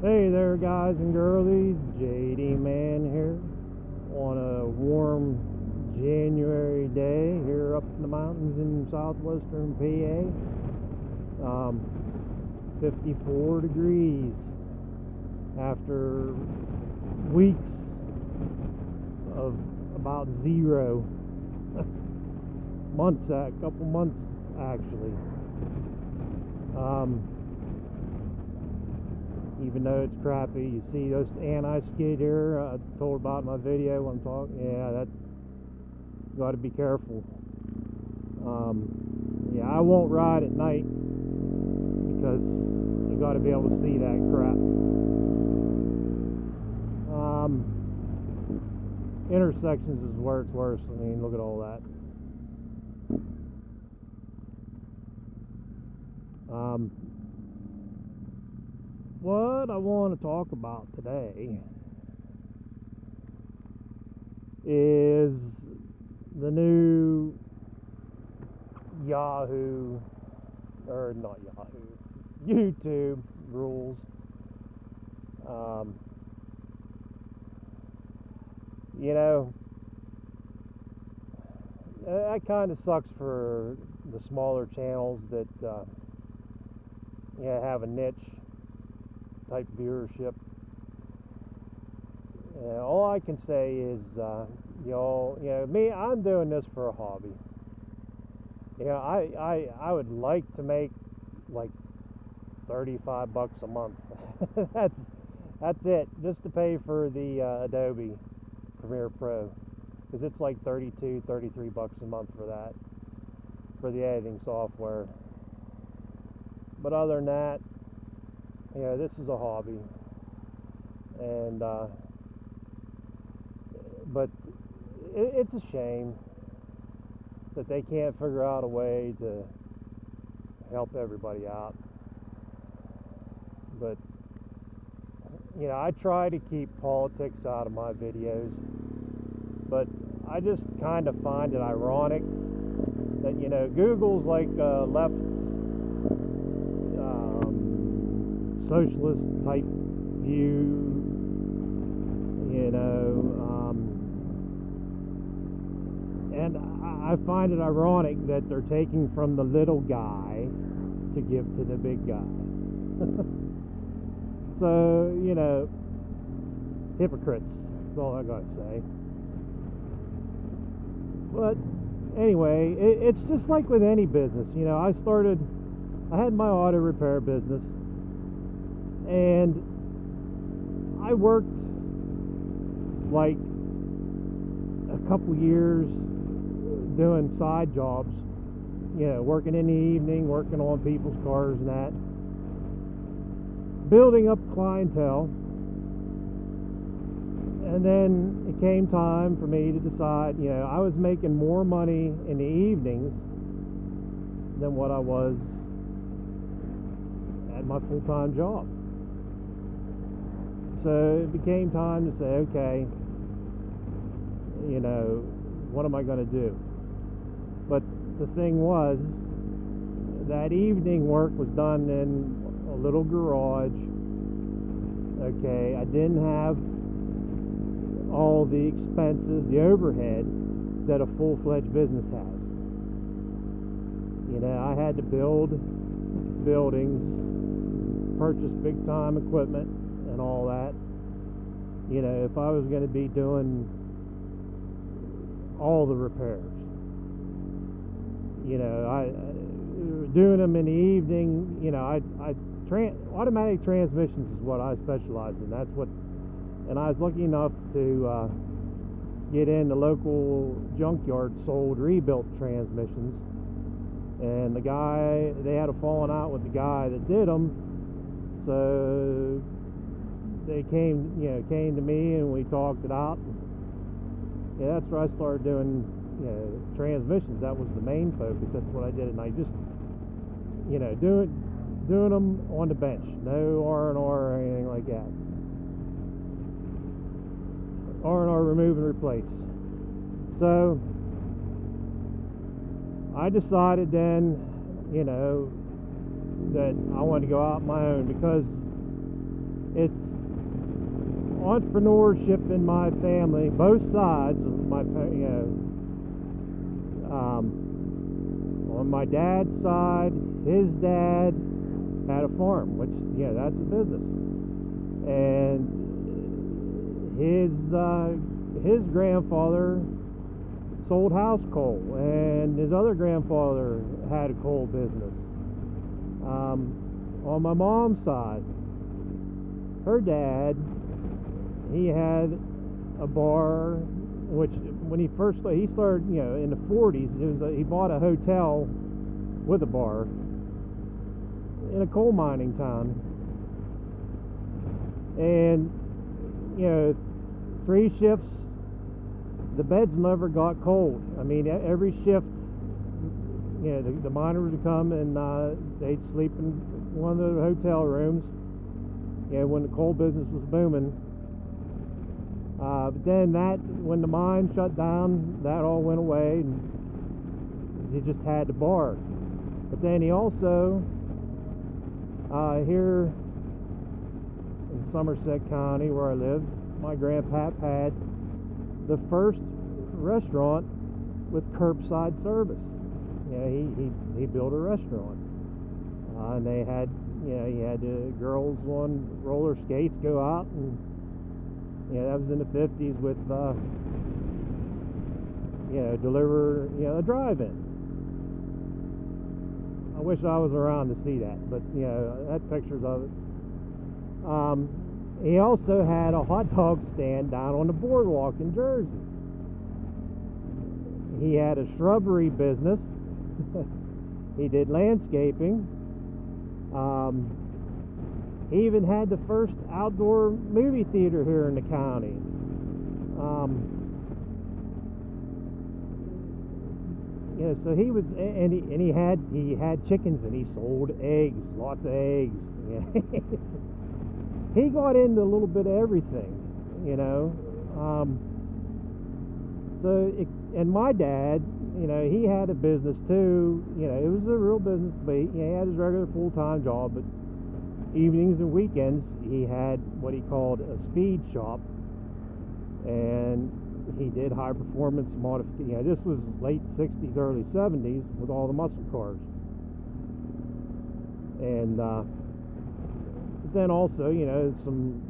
Hey there, guys and girlies, JD Man here on a warm January day here up in the mountains in southwestern PA. 54 degrees after weeks of about zero. A couple months actually. Even though it's crappy, you see those anti-skid here I told about in my video when I'm talking. Yeah, that got to be careful. Yeah, I won't ride at night because you got to be able to see that crap. Intersections is where it's worse. I mean, look at all that. What I want to talk about today is the new Yahoo, or not Yahoo, YouTube rules. You know, that kind of sucks for the smaller channels that have a niche type viewership. All I can say is, me, I'm doing this for a hobby. I would like to make like $35 a month. that's it, just to pay for the Adobe Premiere Pro, because it's like $32, $33 a month for that, for the editing software. But other than that, this is a hobby, and but it's a shame that they can't figure out a way to help everybody out. But I try to keep politics out of my videos, but I just kind of find it ironic that Google's like left socialist type view, and I find it ironic that they're taking from the little guy to give to the big guy. So, hypocrites, that's all I gotta say. But anyway, it's just like with any business. I had my auto repair business, and I worked like a couple years doing side jobs, working in the evening, working on people's cars and that, building up clientele. And then it came time for me to decide, I was making more money in the evenings than what I was at my full-time job. So it became time to say, okay, what am I going to do? But the thing was, that evening work was done in a little garage. Okay, I didn't have all the expenses, the overhead that a full-fledged business has. I had to build buildings, purchase big-time equipment and all that. If I was going to be doing all the repairs, doing them in the evening, automatic transmissions is what I specialize in. And I was lucky enough to get in the local junkyard, sold rebuilt transmissions, and they had a falling out with the guy that did them, so they came to me and we talked it out. That's where I started doing transmissions. That was the main focus. That's what I did, and I just doing them on the bench, no R&R or anything like that. R&R, remove and replace. So I decided then, that I wanted to go out on my own, because it's entrepreneurship in my family, both sides of my, on my dad's side, his dad had a farm, which, that's a business. And his grandfather sold house coal, and his other grandfather had a coal business. On my mom's side, her dad, he had a bar, which when he started, in the 40s, he bought a hotel with a bar in a coal mining town. And 3 shifts, the beds never got cold. I mean, every shift, the miners would come and they'd sleep in one of the hotel rooms, when the coal business was booming. But then when the mine shut down, that all went away, and he just had the bar. But then he also, here in Somerset County, where I live, my grandpap had the first restaurant with curbside service. He built a restaurant, and they had, he had the girls on roller skates go out, and that was in the 50s with deliver, a drive-in. I wish I was around to see that, but I had pictures of it. He also had a hot dog stand down on the boardwalk in Jersey. He had a shrubbery business. He did landscaping. He even had the first outdoor movie theater here in the county. So he was, and he had chickens, and he sold eggs, lots of eggs. He got into a little bit of everything, and my dad, he had a business too. It was a real business, but he had his regular full-time job. But evenings and weekends, he had what he called a speed shop, and he did high performance modification. This was late 60s, early 70s with all the muscle cars. And then also, some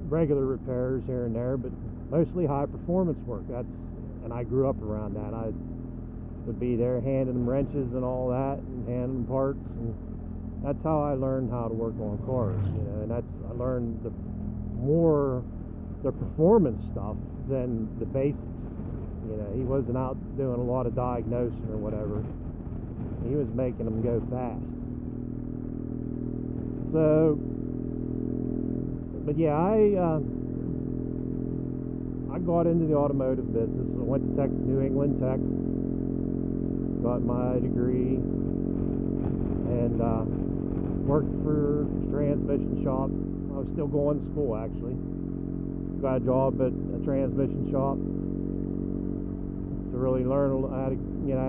regular repairs here and there, but mostly high performance work. And I grew up around that. I would be there handing them wrenches and all that, and handing them parts, and that's how I learned how to work on cars. And I learned the performance stuff than the basics. He wasn't out doing a lot of diagnosing or whatever. He was making them go fast. So, but yeah, I got into the automotive business. I went to New England Tech, got my degree, and worked for a transmission shop. I was still going to school, actually. Got a job at a transmission shop to really learn. I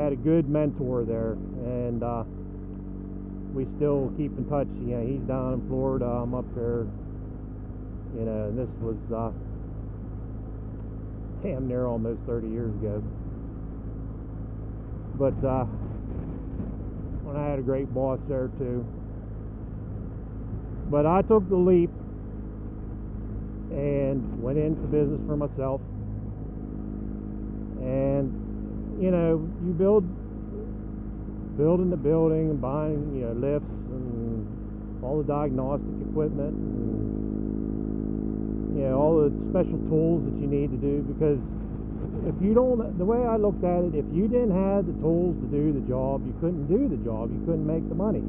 had a good mentor there, and we still keep in touch. He's down in Florida, I'm up here. And this was damn near almost 30 years ago. But when I had a great boss there too. But I took the leap and went into business for myself. And you building the building and buying lifts and all the diagnostic equipment and all the special tools that you need to do, because if you don't, the way I looked at it, if you didn't have the tools to do the job, you couldn't do the job, you couldn't make the money.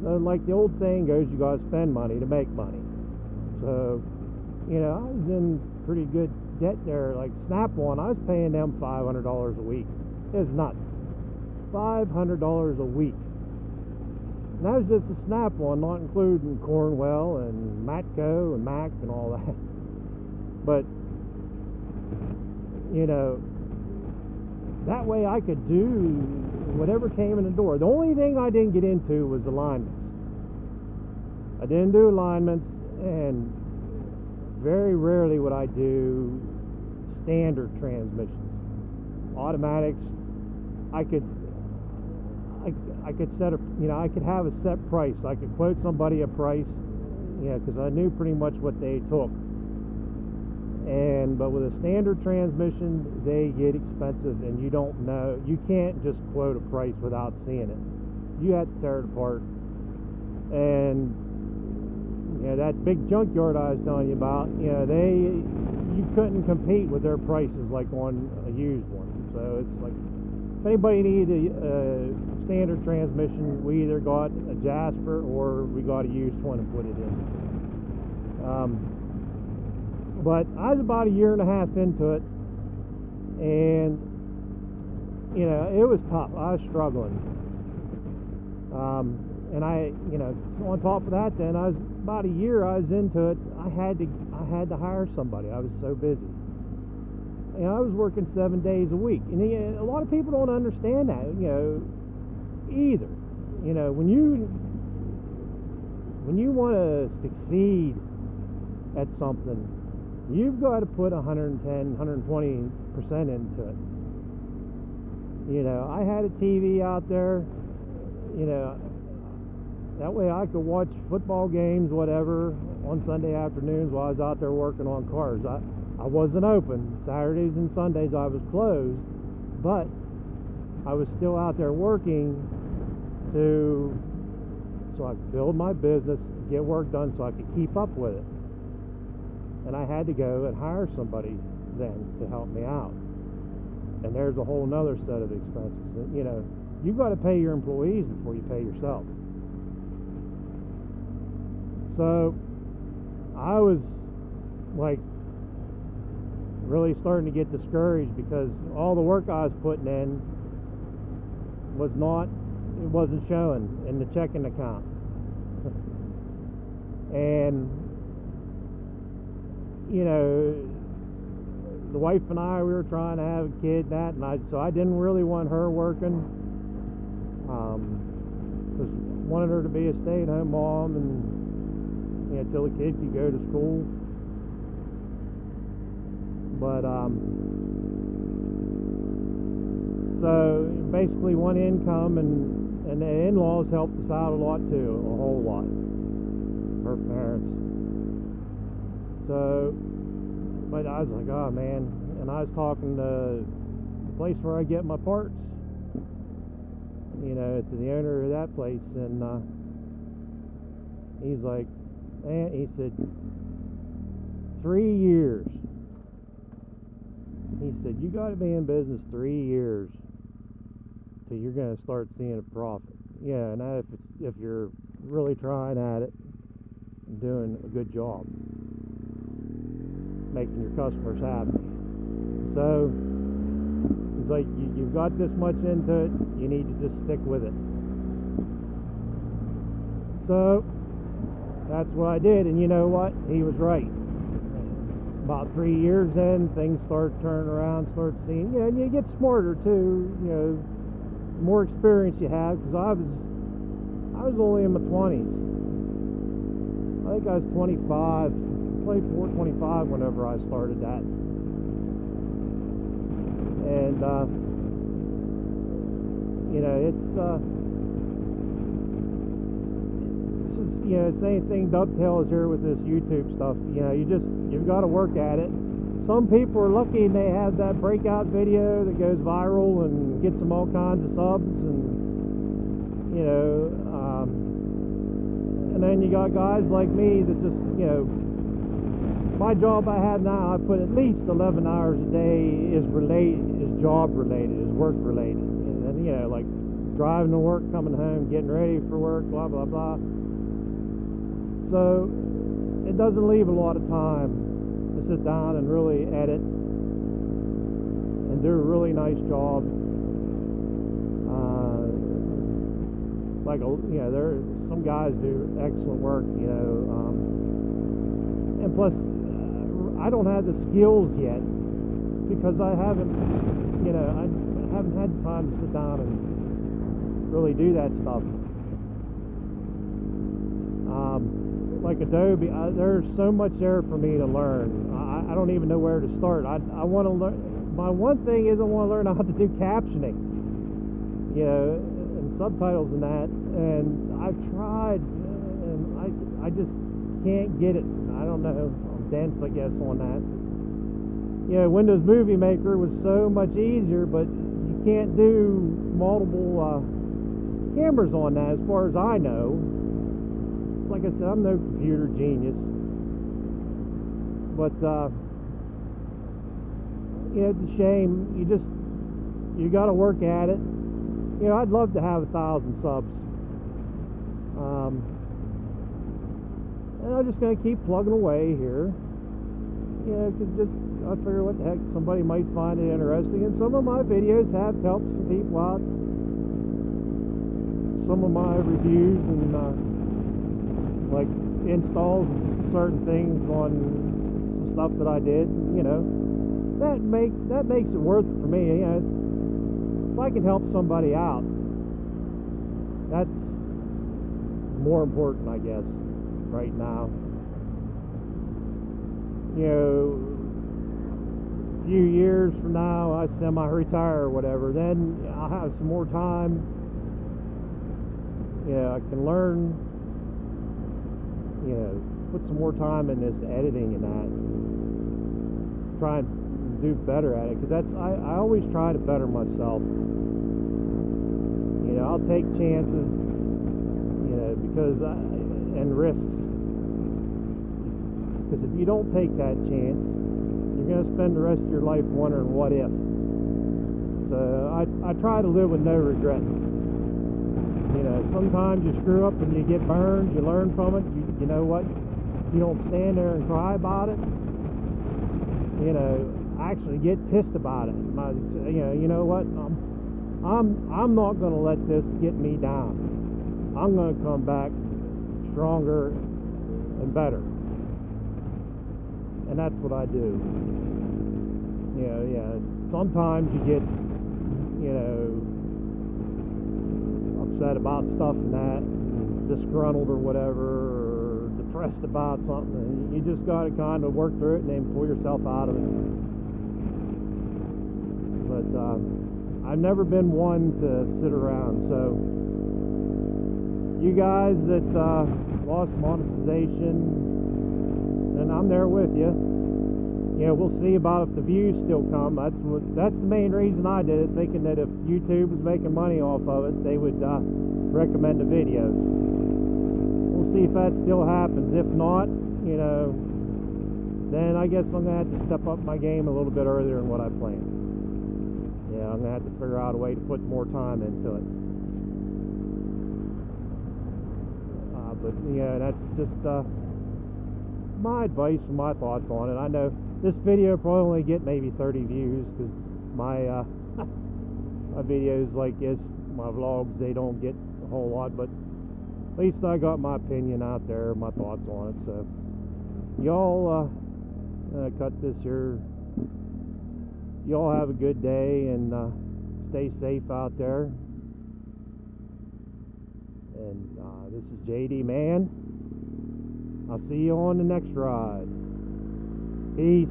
So like the old saying goes, you gotta spend money to make money. So I was in pretty good debt there. Like Snap-on, I was paying them $500 a week. It was nuts. $500 a week. And that was just a Snap-on, not including Cornwell and Matco and Mac and all that. But that way I could do whatever came in the door. The only thing I didn't get into was alignments. I didn't do alignments, And very rarely would I do standard transmissions. Automatics, I could set a, I could have a set price. I could quote somebody a price, because I knew pretty much what they took. But with a standard transmission, they get expensive, and you don't know. You can't just quote a price without seeing it. You have to tear it apart. And that big junkyard I was telling you about, you couldn't compete with their prices like on a used one. So it's like, if anybody needed a standard transmission, we either got a Jasper or we got a used one and put it in. But I was about a year and a half into it, and it was tough. I was struggling. And so on top of that, then I was about a year I was into it. I had to hire somebody. I was so busy. I was working 7 days a week, and a lot of people don't understand that, either. When you want to succeed at something, you've got to put 110, 120% into it. I had a TV out there, that way I could watch football games, whatever, on Sunday afternoons while I was out there working on cars. I wasn't open. Saturdays and Sundays I was closed, but I was still out there working so I could build my business, get work done so I could keep up with it. And I had to go and hire somebody then to help me out. And there's a whole nother set of expenses. You've got to pay your employees before you pay yourself. So I was like really starting to get discouraged because all the work I was putting in wasn't showing in the checking account. And the wife and I, we were trying to have a kid, so I didn't really want her working, because wanted her to be a stay-at-home mom and till the kid could go to school. But so basically one income, and the in-laws helped us out a lot too, a whole lot, her parents. So, but I was like, oh man, and I was talking to the place where I get my parts, to the owner of that place, and he's like, man, he said, 3 years. He said, you got to be in business 3 years till you're going to start seeing a profit. Yeah, and if you're really trying at it and doing a good job, making your customers happy. So he's like, you've got this much into it, you need to just stick with it. So that's what I did, and you know what? He was right. About 3 years in, things start turning around, start seeing, and you get smarter too, the more experience you have, because I was only in my 20s. I think I was 25, 24, 25 whenever I started that. And same thing dovetails here with this YouTube stuff. You've got to work at it. Some people are lucky and they have that breakout video that goes viral and gets them all kinds of subs, and then you got guys like me that just, my job I have now, I put at least 11 hours a day is job related, is work related, and like driving to work, coming home, getting ready for work, blah blah blah. So it doesn't leave a lot of time to sit down and really edit and do a really nice job. There some guys do excellent work, and plus I don't have the skills yet because I haven't had time to sit down and really do that stuff. like Adobe, there's so much there for me to learn. I don't even know where to start. I want to learn. My one thing is I want to learn how to do captioning, you know, and subtitles and that. And I've tried, and I just can't get it. I don't know. I'm dense, I guess, on that. You know, Windows Movie Maker was so much easier, but you can't do multiple cameras on that, as far as I know. Like I said, I'm no computer genius, but you know, it's a shame. You got to work at it. You know, I'd love to have 1,000 subs, and I'm just gonna keep plugging away here. You know, I figure, what the heck, somebody might find it interesting, and some of my videos have helped some people out. Some of my reviews and like installs certain things on some stuff that I did, you know, that makes it worth it for me. You know, if I can help somebody out, that's more important, I guess, right now. You know, a few years from now, I semi-retire or whatever, then I'll have some more time. Yeah, I can learn, you know, put some more time in this editing and that, try and do better at it, because I always try to better myself. You know, I'll take chances, you know, and risks, because if you don't take that chance, you're going to spend the rest of your life wondering what if. So I try to live with no regrets. You know, sometimes you screw up and you get burned, you learn from it. You know what? You don't stand there and cry about it. You know, actually get pissed about it. You know what? I'm not going to let this get me down. I'm going to come back stronger and better. And that's what I do. You know, yeah. Sometimes you get, you know, upset about stuff and that, disgruntled or whatever, or depressed about something, and you just got to kind of work through it and then pull yourself out of it. But I've never been one to sit around, so you guys that lost monetization, and I'm there with you. You know, we'll see about if the views still come. That's the main reason I did it, thinking that if YouTube was making money off of it, they would recommend the videos. We'll see if that still happens. If not, you know, then I guess I'm gonna have to step up my game a little bit earlier than what I planned. Yeah, I'm gonna have to figure out a way to put more time into it. But yeah, that's just my advice and my thoughts on it. I know this video probably only get maybe 30 views, because my my videos like this, my vlogs, they don't get a whole lot, but at least I got my opinion out there, my thoughts on it. So y'all cut this here. Y'all have a good day, and stay safe out there. And this is JD Man. I'll see you on the next ride. Peace.